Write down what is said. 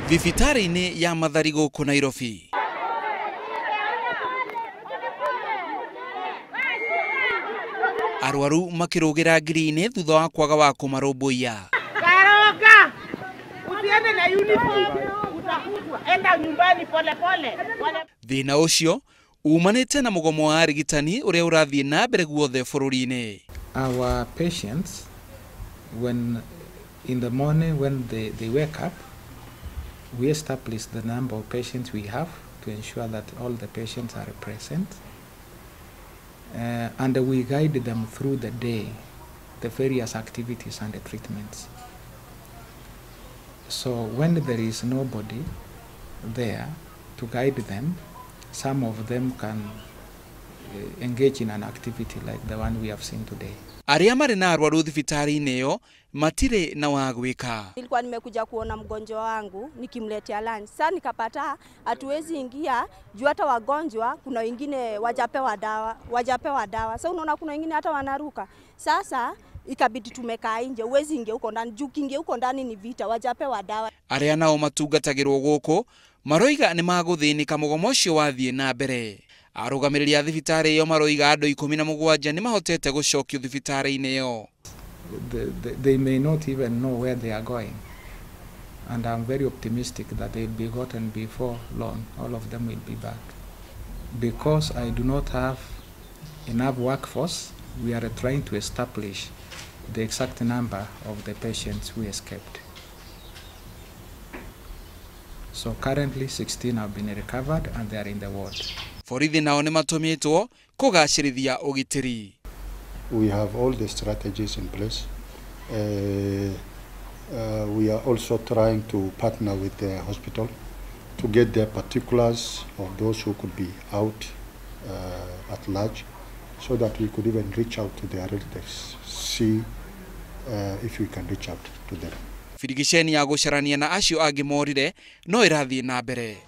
thibitari-ini ya Mathari guku Nairobi. Arwaru makirugira ngiri-ini thutha wa kwaga wa kumarũmbũiya. Karoga! Usiende na uniform, utakutwa. Enda nyumbani pole pole. Thina ucio umanite na mugomo wa birigiceni uria urathie na mbere guothe bũrũri-ini. Our patients, when in the morning when they wake up, we establish the number of patients we have to ensure that all the patients are present. And we guide them through the day, the various activities and the treatments. So when there is nobody there to guide them, some of them can engage in an activity like the one we have seen today. Aria mari na arwaru thibitari-ini yo matiri na wa gwika. Nilikuwa nimekuja kuona mgonjwa wangu nikimletea lunch. Sasa nikapata hatuwezi ingia juu hata wagonjwa kuna wengine wajapewa dawa. Sasa unaona kuna wengine hata wanaruka. Sasa ikabidi tumekaa nje, uwezi ingia huko ndani, juu kingia huko ndani ni vita, wajapewa dawa. Aria nao matungatagirwo guku maroiga ni maguthinika mugomo ucio wathie na mbere. Arugamiriria thibitari yo maroiga andu 17 ni mahotete gucokio thibitari-ini yo. They may not even know where they are going, and I'm very optimistic that they'll be gotten before long. All of them will be back. Because I do not have enough workforce, we are trying to establish the exact number of the patients who escaped. So currently 16 have been recovered and they are in the ward. Borithi nao ni matumitwo kugacirithia ugitiri. We have all the strategies in place. We are also trying to partner with the hospital to get the particulars of those who could be out at large, so that we could even reach out to their relatives, see if we can reach out to them. Birigiceni ya gucarania na acio angi morire no irathie na mbere.